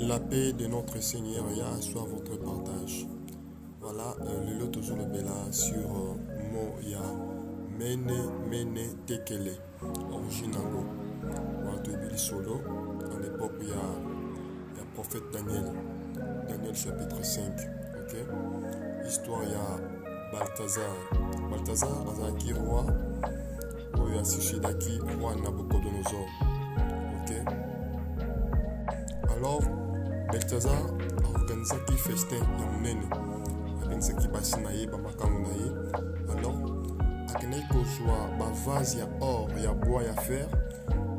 La paix de notre Seigneur soit votre partage. Voilà, le lot toujours le bella sur Moya Mene Tekele, originango. Voilà, tu solo. À l'époque, il y a prophète Daniel chapitre 5. Ok? Histoire, il y a Balthazar. Balthazar, Azaki roi, ou il y a Sushidaki, roi Nabucodonosor. Ok? Alors, Balthazar a organisé un festin ya monene abengisaki basi na ye bamakangu na ye. Alors akendaki kozwa bavase ya or ya bois ya fer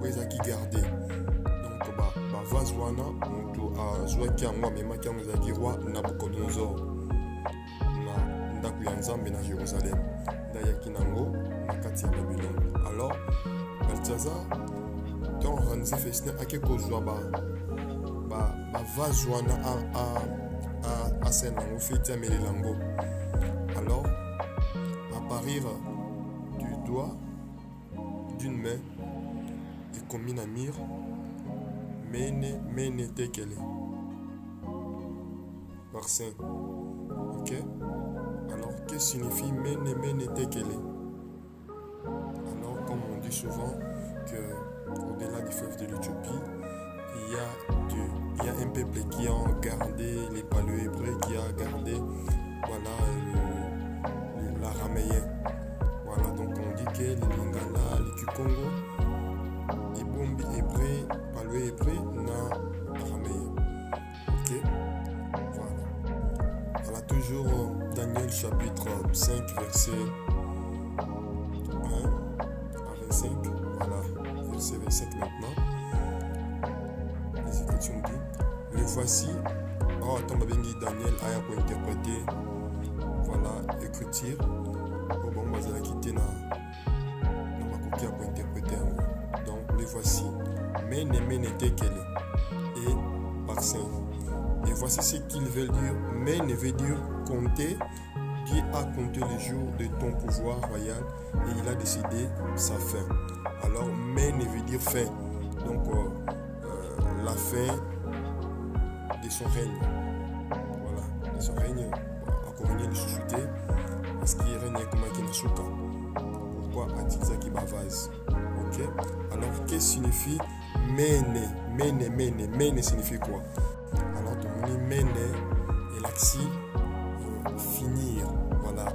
oyo ezalaki garde. Donc bavase wana moto azwaki yango amemaki yango ezalaki roi Nabucodonosor na ndako ya nzambe na Jérusalem nde ayaki nango na kati ya Babylone. Alors Balthazar ntango organise festin ake kozwa bavase wana asala nango feti amelela yango. Alors à partir du doigt d'une main ekomi na mire mene tekele verset. Ok? Alors que signifie mene tekele? Alors comme on dit souvent que au-delà du fleuve de l'Éthiopie il y a un peuple qui a gardé les paléo-hébreux, qui a gardé voilà, l'araméen. Voilà, donc on dit que les Lingala, les Kikongo, les Bombi hébreux, paléo-hébreux, na araméen. Ok? Voilà. Voilà, toujours Daniel chapitre 5, verset 1 à 25. Voilà, verset 25 maintenant. Le voici. Oh, attends, Daniel a pour interpréter. Voilà, écriture. Oh, bon, moi, je vais quitter na ma copie pour interpréter. Donc, le voici. Mene tekele. Et parsin. Et voici ce qu'il veut dire. Mene veut dire compter. Dieu a compté les jours de ton pouvoir royal et il a décidé sa fin. Alors, mene veut dire fin. Donc, la fin de son règne. Voilà, de son règne a couronné de société parce qu'il règne comme un kinasuka. Pourquoi a-t-il qui bavase? Ok? Alors, qu'est-ce que signifie mene signifie quoi? Alors, tout le monde mene et l'axi finir. Voilà.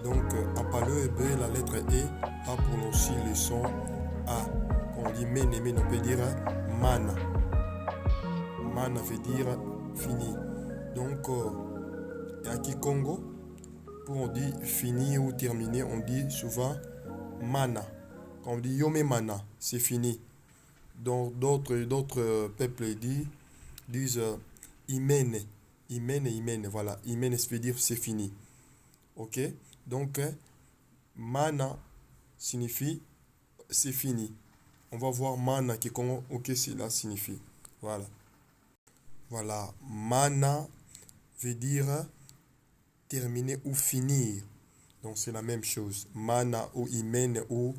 Donc, en paléo-hébreu, la lettre E a pour aussi le son A. Quand on dit mene, on peut dire mana. Mana veut dire fini. Donc, à Kikongo, pour on dit fini ou terminé, on dit souvent mana. Quand on dit yome mana, c'est fini. Donc, d'autres peuples disent imene. Voilà, imene, ça veut dire c'est fini. Ok? Donc, mana signifie c'est fini. On va voir mana qui comment ok cela signifie. Voilà. Voilà, mana veut dire terminer ou finir. Donc c'est la même chose. Mana ou imene ou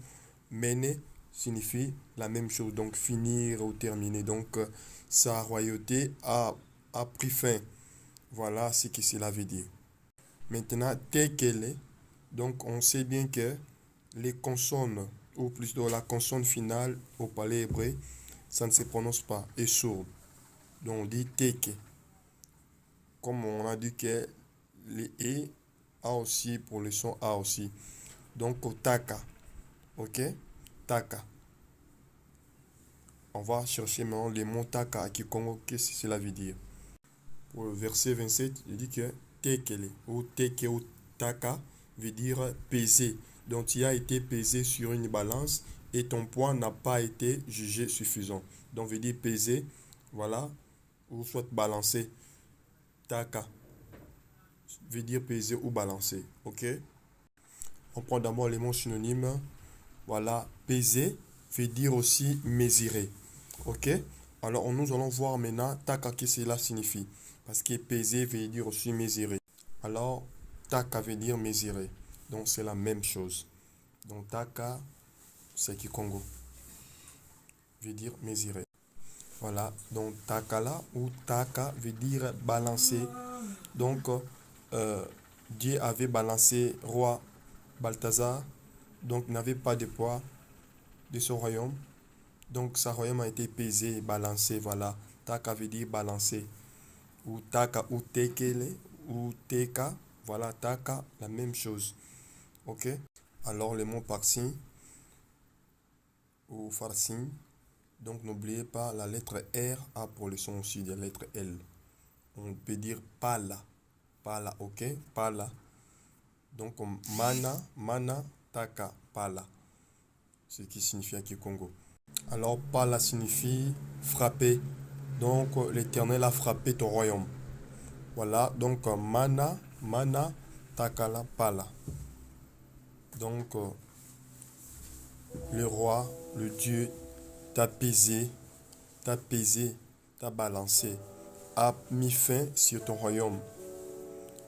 mene signifie la même chose. Donc finir ou terminer. Donc sa royauté a pris fin. Voilà ce que cela veut dire. Maintenant, tekele. Donc on sait bien que les consonnes, ou plutôt la consonne finale au palais hébreu, ça ne se prononce pas, est sourde. Donc on dit teke. Comme on a dit que les E A aussi pour le son A aussi. Donc taka. Ok? Taka. On va chercher maintenant les mots taka à Kikongo. Qu'est-ce que cela veut dire? Pour le verset 27, il dit que tekele ou teke ou taka veut dire peser. Donc tu as été pesé sur une balance et ton poids n'a pas été jugé suffisant. Donc veut dire peser. Voilà. Ou soit balancer. Taka veut dire peser ou balancer. Ok? On prend d'abord les mots synonymes. Voilà, peser veut dire aussi mesurer. Ok? Alors nous allons voir maintenant taka que cela signifie. Parce que peser veut dire aussi mesurer. Alors taka veut dire mesurer. Donc c'est la même chose. Donc taka c'est Kikongo. Veut dire mesurer. Voilà, donc takala ou taka veut dire balancer. Donc, Dieu avait balancé roi Balthazar, donc n'avait pas de poids de son royaume. Donc, sa royaume a été pesé, balancé. Voilà, taka veut dire balancer. Ou taka ou tekele ou teka. Voilà, taka, la même chose. Ok? Alors, le mot parsi ou farsi. Donc, n'oubliez pas la lettre R a pour le son aussi de la lettre L. On peut dire pala. Pala, ok? Pala. Donc, mana, taka, pala. Ce qui signifie à Kikongo. Alors, pala signifie frapper. Donc, l'Éternel a frappé ton royaume. Voilà, donc mana, takala, pala. Donc, le roi, le Dieu t'a pesé, t'a balancé, a mis fin sur ton royaume.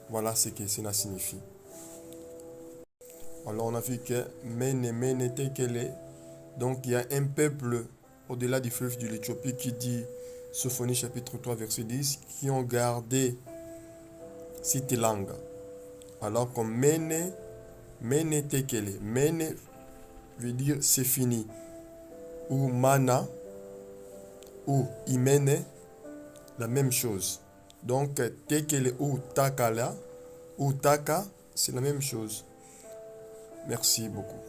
Voilà ce que cela signifie. Alors on a vu que Mene Tekele, donc il y a un peuple au-delà du fleuve de l'Éthiopie qui dit, Sophonie chapitre 3 verset 10, qui ont gardé cette langue. Alors comme Mene Tekele, Mene veut dire c'est fini, ou Mana, ou Imene, la même chose. Donc Tekele ou Takala, ou Taka, c'est la même chose. Merci beaucoup.